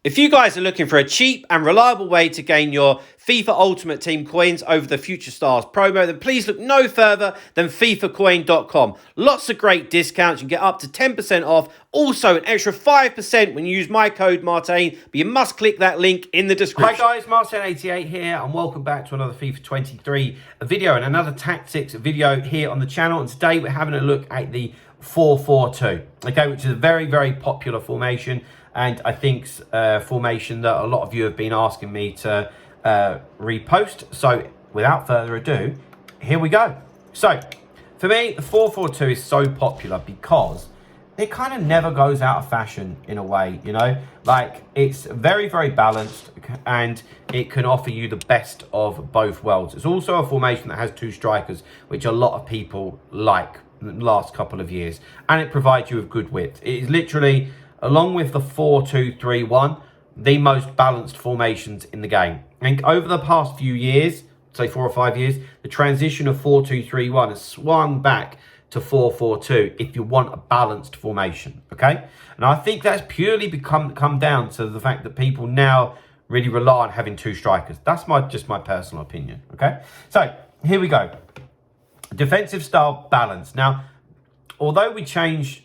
If you guys are looking for a cheap and reliable way to gain your FIFA Ultimate Team coins over the Future Stars promo, then please look no further than FIFAcoin.com. Lots of great discounts. You can get up to 10% off. Also, an extra 5% when you use my code Martin. But you must click that link in the description. Hi guys, Martin88 here, and welcome back to another FIFA 23 video and another tactics video here on the channel. And today we're having a look at the 4-4-2, okay, which is a very, very popular formation. And I think formation that a lot of you have been asking me to repost. So without further ado, here we go. So for me, the 4-4-2 is so popular because it kind of never goes out of fashion in a way, you know, like it's very, very balanced and it can offer you the best of both worlds. It's also a formation that has two strikers, which a lot of people like in the last couple of years, and it provides you with good width. It is literally, along with the 4-2-3-1, the most balanced formations in the game. And over the past few years, say 4 or 5 years, the transition of 4-2-3-1 has swung back to 4-4-2 if you want a balanced formation, okay? And I think that's purely come down to the fact that people now really rely on having two strikers. That's just my personal opinion, okay? So here we go. Defensive style balance. Now, although we change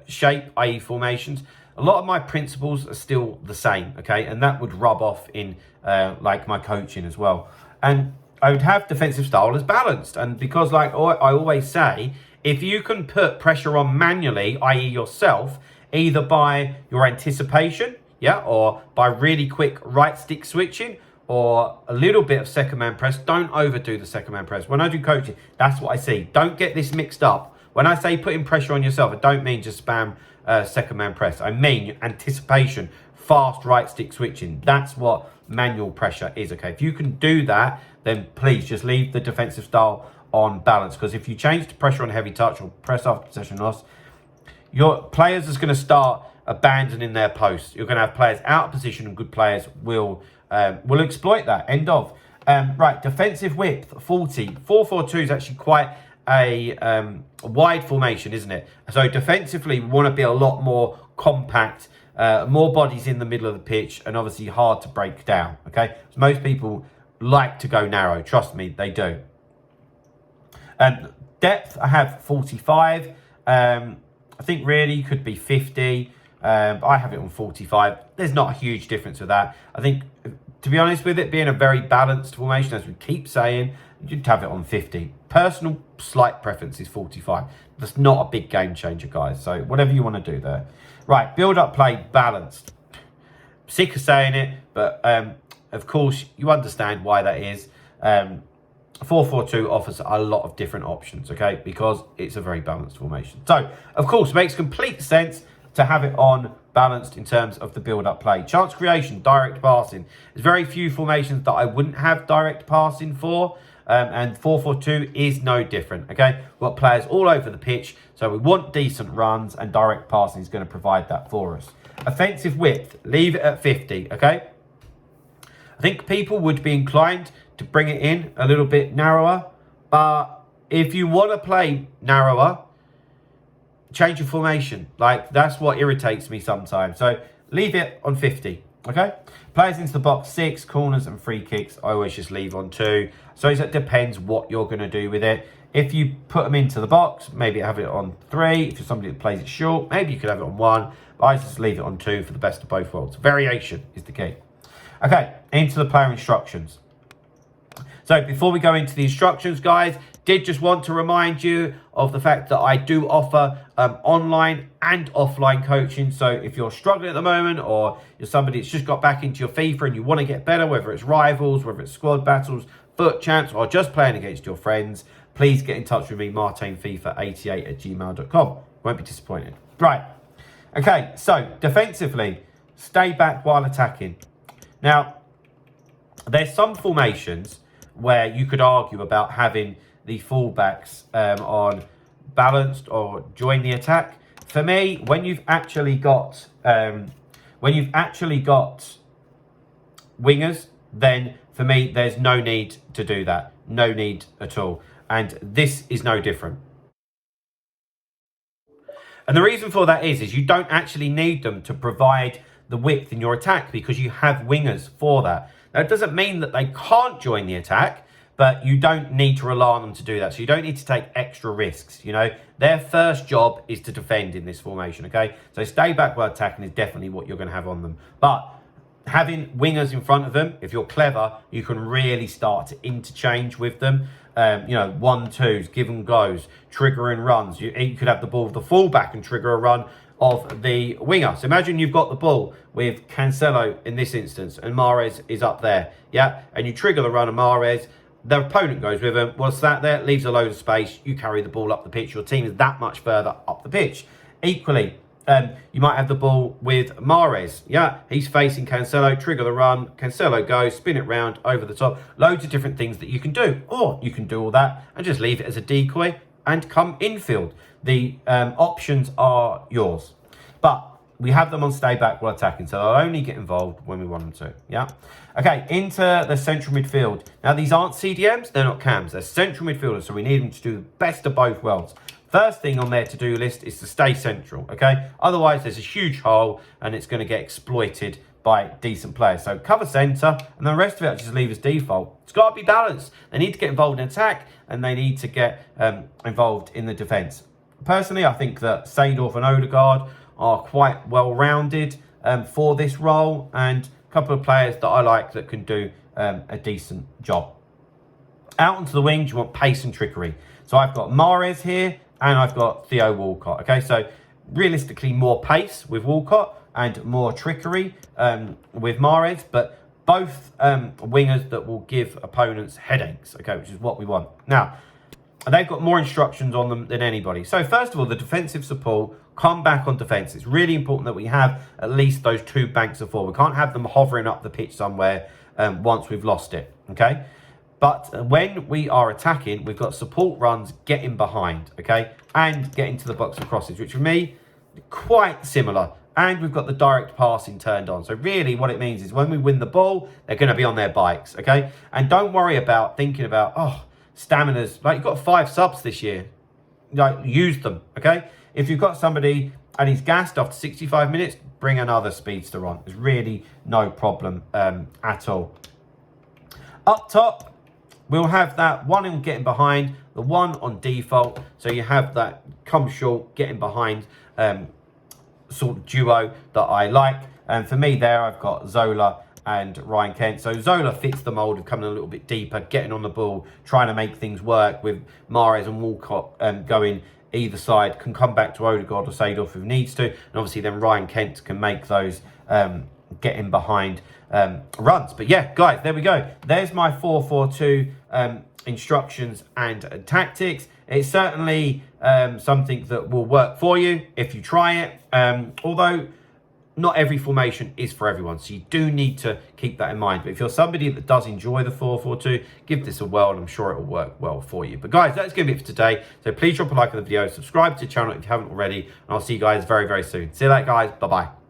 shape, i.e. formations, a lot of my principles are still the same, okay? And that would rub off in like my coaching as well. And I would have defensive style as balanced. And because, like I always say, if you can put pressure on manually, i.e. yourself, either by your anticipation, yeah, or by really quick right stick switching, or a little bit of second man press, don't overdo the second man press. When I do coaching, that's what I see. Don't get this mixed up. When I say putting pressure on yourself, I don't mean just spam second man press. I mean anticipation, fast right stick switching. That's what manual pressure is, okay? If you can do that, then please just leave the defensive style on balance, because if you change to pressure on heavy touch or press after possession loss, your players is going to start abandoning their posts. You're going to have players out of position, and good players will exploit that. End of. Right, defensive width 40. 4-4-2 is actually quite a wide formation, isn't it? So defensively, we want to be a lot more compact, more bodies in the middle of the pitch, and obviously hard to break down, okay? So most people like to go narrow. Trust me, they do. Depth, I have 45. I think really could be 50. I have it on 45. There's not a huge difference with that. I think, to be honest, with it being a very balanced formation, as we keep saying, you'd have it on 50. Personal slight preference is 45. That's not a big game changer, guys. So whatever you want to do there. Right, build-up play, balanced. Sick of saying it, but of course, you understand why that is. 4-4-2 offers a lot of different options, okay? Because it's a very balanced formation. So, of course, it makes complete sense to have it on balanced in terms of the build-up play. Chance creation, direct passing. There's very few formations that I wouldn't have direct passing for, and 4-4-2 is no different, okay? We've got players all over the pitch, so we want decent runs, and direct passing is going to provide that for us. Offensive width, leave it at 50, okay? I think people would be inclined to bring it in a little bit narrower, but if you want to play narrower, change your formation. Like, that's what irritates me sometimes. So leave it on 50, okay? Players into the box 6, corners and free kicks, I always just leave on 2. So it depends what you're going to do with it. If you put them into the box, maybe have it on 3. If you're somebody that plays it short, maybe you could have it on 1. But I just leave it on 2 for the best of both worlds. Variation is the key. Okay, into the player instructions. So before we go into the instructions, guys, did just want to remind you of the fact that I do offer online and offline coaching. So if you're struggling at the moment, or you're somebody that's just got back into your FIFA and you want to get better, whether it's rivals, whether it's squad battles, foot champs, or just playing against your friends, please get in touch with me, martinfifa88@gmail.com. Won't be disappointed. Right. Okay, so defensively, stay back while attacking. Now, there's some formations where you could argue about having the fullbacks on balanced or join the attack. For me, when you've actually got wingers, then for me there's no need to do that. No need at all. And this is no different. And the reason for that is you don't actually need them to provide the width in your attack because you have wingers for that. Now, it doesn't mean that they can't join the attack, but you don't need to rely on them to do that. So you don't need to take extra risks, you know. Their first job is to defend in this formation, okay? So stay back while attacking is definitely what you're going to have on them. But having wingers in front of them, if you're clever, you can really start to interchange with them. You know, 1-2s, give and goes, triggering runs. You could have the ball with the fullback and trigger a run of the winger. So imagine you've got the ball with Cancelo in this instance and Mahrez is up there, yeah? And you trigger the run of Mahrez, the opponent goes with him. What's that there? Leaves a load of space. You carry the ball up the pitch. Your team is that much further up the pitch. Equally, you might have the ball with Mahrez. Yeah, he's facing Cancelo. Trigger the run. Cancelo goes. Spin it round over the top. Loads of different things that you can do. Or you can do all that and just leave it as a decoy and come infield. The options are yours. But we have them on stay back while attacking, so they'll only get involved when we want them to, yeah? Okay, into the central midfield. Now, these aren't CDMs, they're not cams, they're central midfielders, so we need them to do the best of both worlds. First thing on their to-do list is to stay central, okay? Otherwise, there's a huge hole, and it's going to get exploited by decent players. So cover centre, and the rest of it I'll just leave as default. It's got to be balanced. They need to get involved in attack, and they need to get involved in the defence. Personally, I think that Seedorf and Odegaard are quite well-rounded for this role, and a couple of players that I like that can do a decent job. Out onto the wings, you want pace and trickery. So I've got Mahrez here, and I've got Theo Walcott. Okay, so realistically more pace with Walcott and more trickery with Mahrez, but both wingers that will give opponents headaches, okay, which is what we want. Now, they've got more instructions on them than anybody. So first of all, the defensive support, come back on defence. It's really important that we have at least those 2 banks of 4. We can't have them hovering up the pitch somewhere once we've lost it, okay? But when we are attacking, we've got support runs getting behind, okay? And getting to the box of crosses, which for me, quite similar. And we've got the direct passing turned on. So really what it means is when we win the ball, they're going to be on their bikes, okay? And don't worry about thinking about, oh, stamina's, like you've got 5 subs this year. Like, use them, okay? If you've got somebody and he's gassed after 65 minutes, bring another speedster on. There's really no problem at all. Up top, we'll have that one in getting behind, the one on default. So you have that come short, getting behind sort of duo that I like. And for me there, I've got Zola and Ryan Kent. So Zola fits the mould of coming a little bit deeper, getting on the ball, trying to make things work with Mahrez and Walcott going either side, can come back to Odegaard or Seedorf if needs to. And obviously then Ryan Kent can make those getting behind runs. But yeah, guys, there we go. There's my 4-4-2 instructions and tactics. It's certainly something that will work for you if you try it. Although not every formation is for everyone, so you do need to keep that in mind. But if you're somebody that does enjoy the 4-4-2, give this a whirl, and I'm sure it will work well for you. But guys, that's going to be it for today. So please drop a like on the video, subscribe to the channel if you haven't already, and I'll see you guys very, very soon. See you later, guys. Bye-bye.